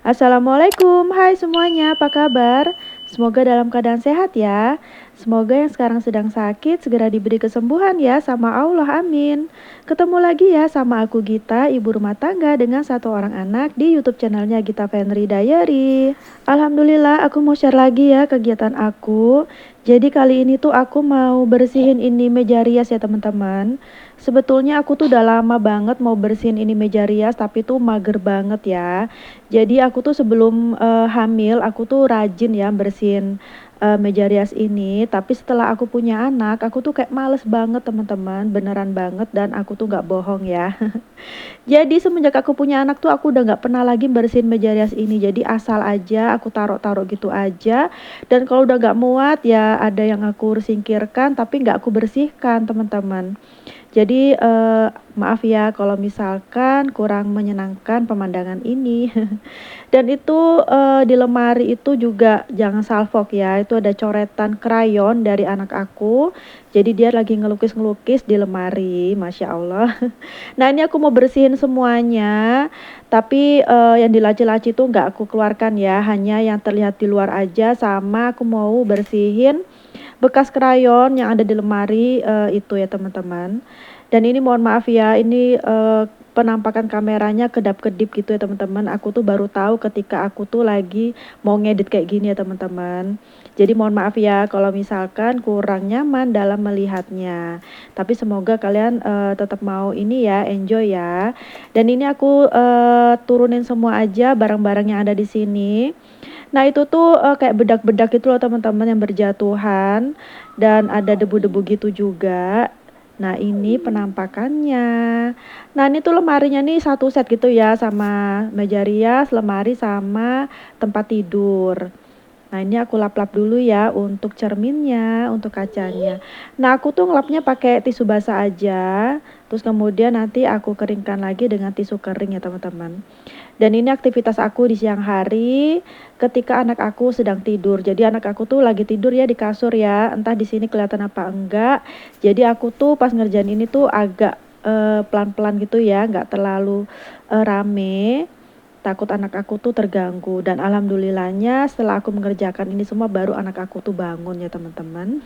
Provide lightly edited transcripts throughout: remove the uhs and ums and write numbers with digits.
Assalamualaikum, hai semuanya, apa kabar? Semoga dalam keadaan sehat ya. Semoga yang sekarang sedang sakit segera diberi kesembuhan ya sama Allah, amin. Ketemu lagi ya sama aku Gita, ibu rumah tangga dengan satu orang anak di YouTube channelnya Gita Fenri Diary. Alhamdulillah, aku mau share lagi ya kegiatan aku. Jadi kali ini tuh aku mau bersihin ini meja rias ya teman-teman. Sebetulnya aku tuh udah lama banget mau bersihin ini meja rias tapi tuh mager banget ya. Jadi aku tuh sebelum hamil aku tuh rajin ya bersihin meja rias ini. Tapi setelah aku punya anak, aku tuh kayak males banget teman-teman, beneran banget dan aku tuh nggak bohong ya. Jadi semenjak aku punya anak tuh aku udah nggak pernah lagi bersihin meja rias ini. Jadi asal aja aku taruh-taruh gitu aja. Dan kalau udah nggak muat ya ada yang aku singkirkan tapi nggak aku bersihkan teman-teman. Jadi maaf ya kalau misalkan kurang menyenangkan pemandangan ini. Dan itu di lemari itu juga jangan salfok ya, itu ada coretan krayon dari anak aku. Jadi dia lagi ngelukis-ngelukis di lemari, Masya Allah. Nah ini aku mau bersihin semuanya, tapi yang di laci-laci itu nggak aku keluarkan ya, hanya yang terlihat di luar aja. Sama aku mau bersihin bekas krayon yang ada di lemari itu ya teman-teman. Dan ini mohon maaf ya, ini penampakan kameranya kedap-kedip gitu ya teman-teman. Aku tuh baru tahu ketika aku tuh lagi mau ngedit kayak gini ya teman-teman. Jadi mohon maaf ya kalau misalkan kurang nyaman dalam melihatnya. Tapi semoga kalian tetap mau ini ya, enjoy ya. Dan ini aku turunin semua aja barang-barang yang ada di sini. Nah itu tuh kayak bedak-bedak itu loh teman-teman yang berjatuhan dan ada debu-debu gitu juga. Nah ini penampakannya. Nah ini tuh lemarinya nih satu set gitu ya sama meja rias, lemari sama tempat tidur. Nah ini aku lap-lap dulu ya untuk cerminnya, untuk kacanya. Nah aku tuh ngelapnya pakai tisu basah aja. Terus kemudian nanti aku keringkan lagi dengan tisu kering ya teman-teman. Dan ini aktivitas aku di siang hari ketika anak aku sedang tidur. Jadi anak aku tuh lagi tidur ya di kasur ya. Entah di sini kelihatan apa enggak. Jadi aku tuh pas ngerjain ini tuh agak pelan-pelan gitu ya, nggak terlalu rame. Takut anak aku tuh terganggu. Dan alhamdulillahnya setelah aku mengerjakan ini semua baru anak aku tuh bangun ya teman-teman.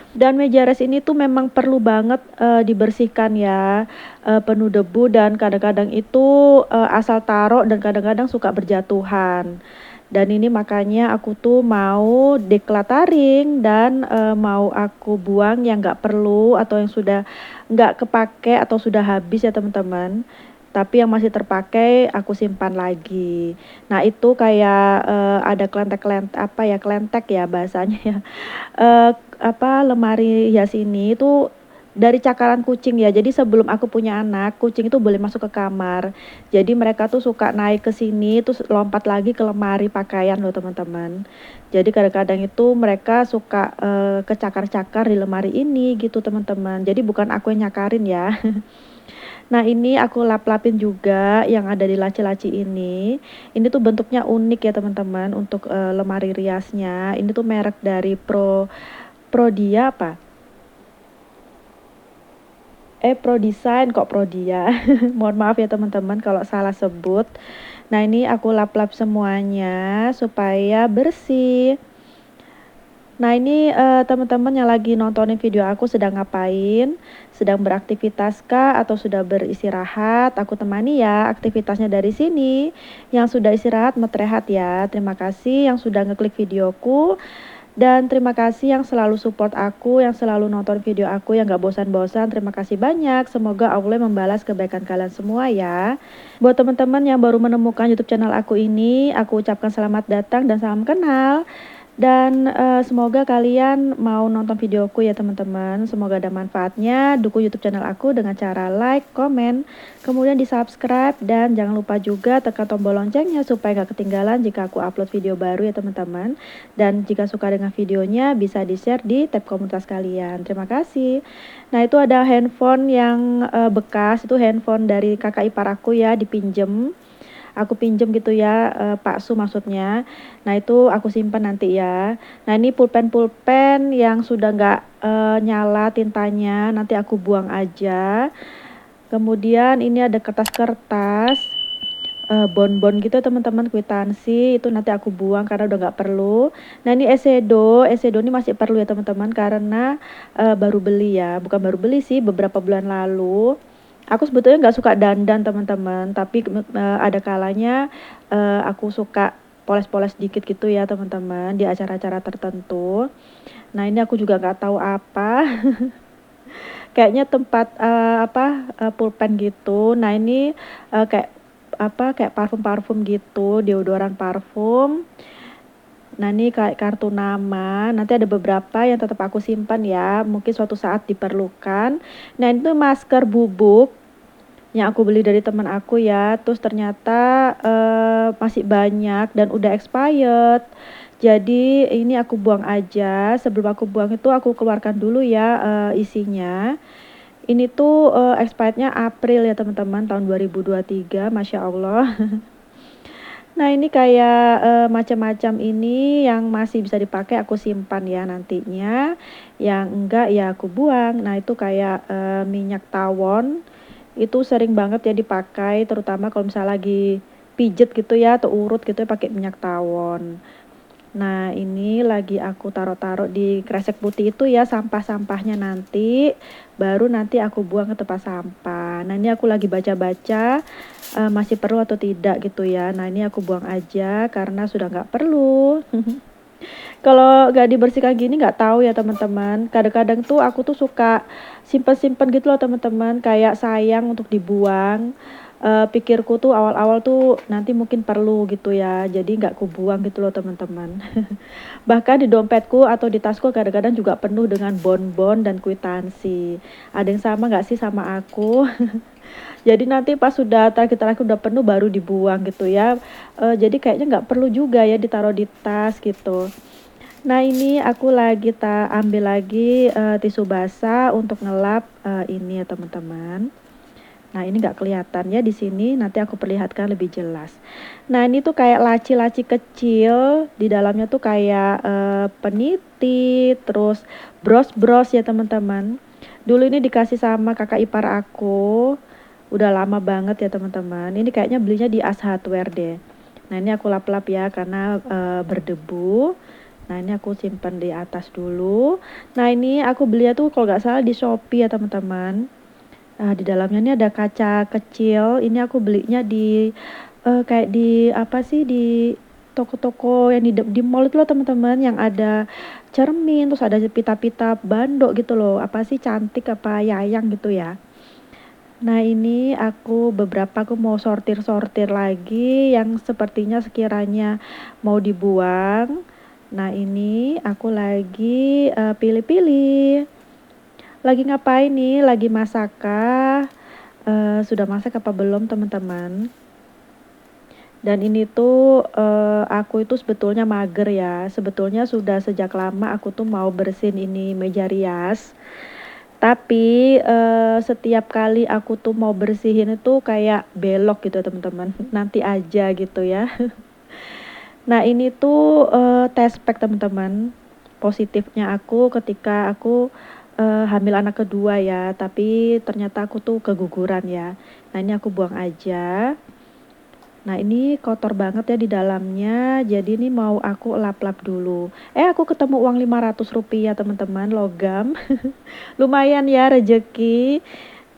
Dan meja res ini tuh memang perlu banget dibersihkan ya, penuh debu dan kadang-kadang itu asal taruh dan kadang-kadang suka berjatuhan. Dan ini makanya aku tuh mau decluttering dan mau aku buang yang nggak perlu atau yang sudah nggak kepake atau sudah habis ya teman-teman. Tapi yang masih terpakai aku simpan lagi. Nah itu kayak ada kelentek-kelentek apa ya, kelentek ya bahasanya ya. Apa, lemari hias ini itu dari cakaran kucing ya. Jadi sebelum aku punya anak, kucing itu boleh masuk ke kamar. Jadi mereka tuh suka naik ke sini terus lompat lagi ke lemari pakaian loh teman-teman. Jadi kadang-kadang itu mereka suka kecakar-cakar di lemari ini gitu teman-teman. Jadi bukan aku yang nyakarin ya. Nah ini aku lap-lapin juga yang ada di laci-laci ini. Ini tuh bentuknya unik ya teman-teman untuk lemari riasnya. Ini tuh merek dari Prodia apa? Prodesign kok Prodia. Mohon maaf ya teman-teman kalau salah sebut. Nah ini aku lap-lap semuanya supaya bersih. Nah ini teman-teman yang lagi nontonin video aku sedang ngapain? Sedang beraktivitas kah atau sudah beristirahat? Aku temani ya aktivitasnya dari sini. Yang sudah istirahat metrehat ya. Terima kasih yang sudah ngeklik videoku. Dan terima kasih yang selalu support aku, yang selalu nonton video aku, yang gak bosan-bosan. Terima kasih banyak. Semoga Allah membalas kebaikan kalian semua ya. Buat teman-teman yang baru menemukan YouTube channel aku ini, aku ucapkan selamat datang dan salam kenal. Dan semoga kalian mau nonton videoku ya teman-teman. Semoga ada manfaatnya. Dukung YouTube channel aku dengan cara like, komen, kemudian di subscribe. Dan jangan lupa juga tekan tombol loncengnya supaya gak ketinggalan jika aku upload video baru ya teman-teman. Dan jika suka dengan videonya bisa di share di tab komunitas kalian. Terima kasih. Nah itu ada handphone yang bekas. Itu handphone dari kakak ipar aku ya, dipinjem. Aku pinjem gitu ya, Pak Su maksudnya. Nah itu aku simpan nanti ya. Nah ini pulpen-pulpen yang sudah nggak nyala tintanya, nanti aku buang aja. Kemudian ini ada kertas-kertas Bonbon gitu teman-teman, kwitansi itu nanti aku buang karena udah nggak perlu. Nah ini esedo ini masih perlu ya teman-teman karena baru beli ya, bukan baru beli sih, beberapa bulan lalu. Aku sebetulnya nggak suka dandan teman-teman, tapi ada kalanya aku suka poles-poles dikit gitu ya teman-teman di acara-acara tertentu. Nah ini aku juga nggak tahu apa, kayaknya tempat pulpen gitu. Nah ini kayak kayak parfum-parfum gitu, deodoran parfum. Nah ini kayak kartu nama, nanti ada beberapa yang tetap aku simpan ya, mungkin suatu saat diperlukan. Nah itu masker bubuk yang aku beli dari teman aku ya, terus ternyata masih banyak dan udah expired. Jadi ini aku buang aja, sebelum aku buang itu aku keluarkan dulu ya isinya. Ini tuh expirednya April ya teman-teman, tahun 2023, Masya Allah. Nah ini kayak macam-macam ini yang masih bisa dipakai aku simpan ya nantinya. Yang enggak ya aku buang. Nah itu kayak minyak tawon. Itu sering banget ya dipakai terutama kalau misalnya lagi pijet gitu ya atau urut gitu ya pakai minyak tawon. Nah, ini lagi aku taruh-taruh di kresek putih itu ya sampah-sampahnya nanti, baru nanti aku buang ke tempat sampah. Nah, ini aku lagi baca-baca masih perlu atau tidak gitu ya. Nah, ini aku buang aja karena sudah nggak perlu. Kalau nggak dibersihkan gini nggak tahu ya teman-teman. Kadang-kadang tuh aku tuh suka simpen-simpen gitu loh teman-teman. Kayak sayang untuk dibuang. Pikirku tuh awal-awal tuh nanti mungkin perlu gitu ya. Jadi nggak kubuang gitu loh teman-teman. Bahkan di dompetku atau di tasku kadang-kadang juga penuh dengan bonbon dan kwitansi. Ada yang sama nggak sih sama aku? Jadi nanti pas sudah terakhir-terakhir udah penuh baru dibuang gitu ya. Jadi kayaknya nggak perlu juga ya ditaruh di tas gitu. Nah ini aku lagi ambil lagi tisu basah untuk ngelap ini ya teman-teman. Nah ini nggak kelihatan ya di sini, nanti aku perlihatkan lebih jelas. Nah ini tuh kayak laci-laci kecil, di dalamnya tuh kayak peniti, terus bros-bros ya teman-teman. Dulu ini dikasih sama kakak ipar aku, udah lama banget ya teman-teman. Ini kayaknya belinya di As Hardware deh. Nah ini aku lap-lap ya karena berdebu. Nah ini aku simpan di atas dulu. Nah ini aku belinya tuh kalau nggak salah di Shopee ya teman-teman. Di dalamnya ini ada kaca kecil. Ini aku belinya di kayak di apa sih di toko-toko yang di mall itu loh teman-teman, yang ada cermin terus ada pita-pita bandok gitu loh. Apa sih cantik apa yayang gitu ya. Nah ini aku mau sortir-sortir lagi yang sepertinya sekiranya mau dibuang. Nah ini aku lagi pilih-pilih. Lagi ngapain nih? Lagi masak kah? Sudah masak apa belum teman-teman? Dan ini tuh aku itu sebetulnya mager ya. Sebetulnya sudah sejak lama aku tuh mau bersihin ini meja rias. Tapi setiap kali aku tuh mau bersihin itu kayak belok gitu teman-teman. Nanti aja gitu ya. Nah ini tuh test pack teman-teman. Positifnya aku ketika aku hamil anak kedua ya. Tapi ternyata aku tuh keguguran ya. Nah ini aku buang aja. Nah ini kotor banget ya di dalamnya. Jadi ini mau aku lap-lap dulu. Aku ketemu uang Rp500 teman-teman, logam. Lumayan ya rezeki.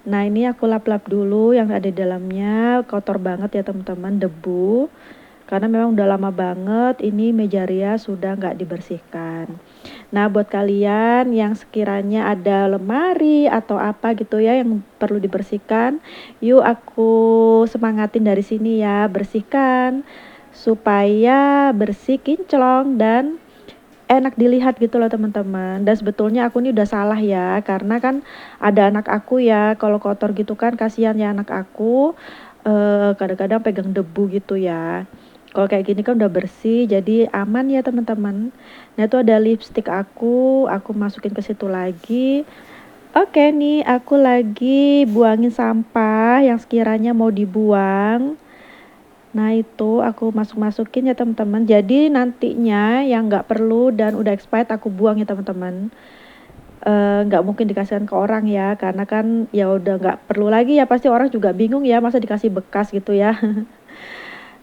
Nah ini aku lap-lap dulu yang ada di dalamnya. Kotor banget ya teman-teman, debu. Karena memang udah lama banget ini meja rias sudah nggak dibersihkan. Nah buat kalian yang sekiranya ada lemari atau apa gitu ya yang perlu dibersihkan, yuk aku semangatin dari sini ya, bersihkan supaya bersih kinclong dan enak dilihat gitu loh teman-teman. Dan sebetulnya aku ini udah salah ya, karena kan ada anak aku ya, kalau kotor gitu kan kasihan ya anak aku, kadang-kadang pegang debu gitu ya. Kalau kayak gini kan udah bersih, jadi aman ya teman-teman. Nah itu ada lipstick aku masukin ke situ lagi. Oke nih, aku lagi buangin sampah yang sekiranya mau dibuang. Nah itu aku masukin ya teman-teman. Jadi nantinya yang nggak perlu dan udah expired aku buang ya teman-teman. Nggak mungkin dikasihkan ke orang ya, karena kan ya udah nggak perlu lagi ya, pasti orang juga bingung ya masa dikasih bekas gitu ya.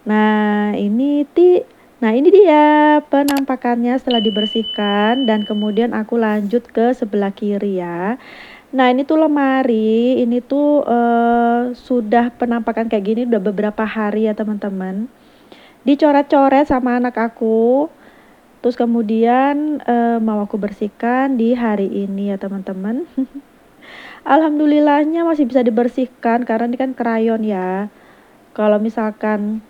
Nah, ini dia penampakannya setelah dibersihkan dan kemudian aku lanjut ke sebelah kiri ya. Nah, ini tuh lemari, ini tuh sudah penampakan kayak gini udah beberapa hari ya teman-teman. Dicoret-coret sama anak aku. Terus kemudian mau aku bersihkan di hari ini ya teman-teman. Alhamdulillahnya masih bisa dibersihkan karena ini kan krayon ya. Kalau misalkan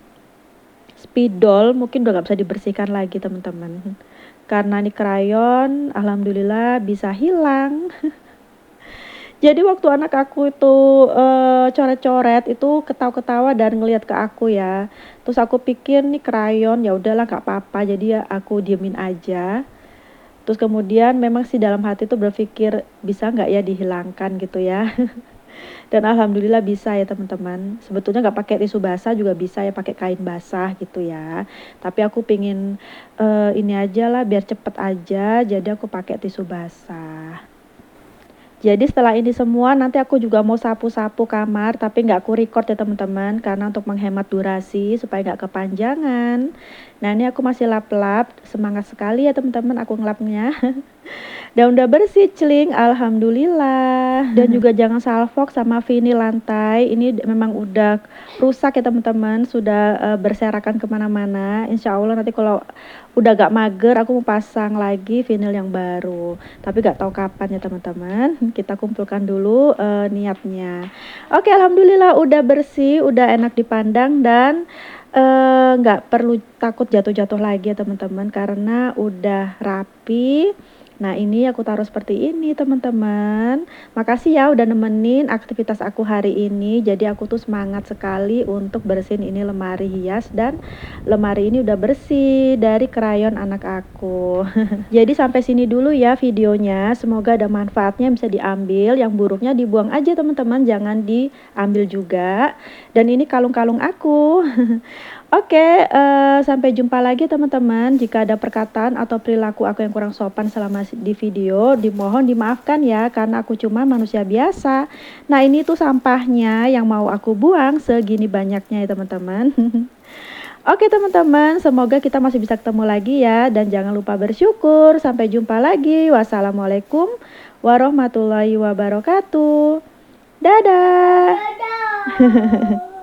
spidol mungkin udah gak bisa dibersihkan lagi teman-teman. Karena ini krayon, alhamdulillah bisa hilang. Jadi waktu anak aku itu coret-coret itu ketawa-ketawa dan ngelihat ke aku ya. Terus aku pikir nih krayon, ya udahlah nggak apa-apa. Jadi ya aku diemin aja. Terus kemudian memang sih dalam hati tuh berpikir bisa nggak ya dihilangkan gitu ya. Dan alhamdulillah bisa ya teman-teman. Sebetulnya nggak pakai tisu basah juga bisa ya, pakai kain basah gitu ya. Tapi aku pingin ini aja lah biar cepet aja. Jadi aku pakai tisu basah. Jadi setelah ini semua nanti aku juga mau sapu-sapu kamar, tapi nggak aku record ya teman-teman, karena untuk menghemat durasi supaya nggak kepanjangan. Nah ini aku masih lap-lap, semangat sekali ya teman-teman aku ngelapnya. Dan udah bersih celing, alhamdulillah. Dan juga jangan salfok sama vinil lantai, ini memang udah rusak ya teman-teman, sudah berserakan kemana-mana. Insya Allah nanti kalau udah gak mager aku mau pasang lagi vinil yang baru, tapi gak tahu kapan ya teman-teman. Kita kumpulkan dulu niatnya. Oke, alhamdulillah udah bersih, udah enak dipandang dan nggak perlu takut jatuh-jatuh lagi ya teman-teman karena udah rapi. Nah ini aku taruh seperti ini teman-teman. Makasih ya udah nemenin aktivitas aku hari ini. Jadi aku tuh semangat sekali untuk bersihin ini lemari hias. Dan lemari ini udah bersih dari krayon anak aku. Jadi sampai sini dulu ya videonya. Semoga ada manfaatnya bisa diambil. Yang buruknya dibuang aja teman-teman, jangan diambil juga. Dan ini kalung-kalung aku. Oke, sampai jumpa lagi teman-teman. Jika ada perkataan atau perilaku aku yang kurang sopan selama di video, dimohon dimaafkan ya, karena aku cuma manusia biasa. Nah ini tuh sampahnya yang mau aku buang segini banyaknya ya teman-teman. Oke teman-teman, semoga kita masih bisa ketemu lagi ya. Dan jangan lupa bersyukur. Sampai jumpa lagi. Wassalamualaikum warahmatullahi wabarakatuh. Dadah. Dadah.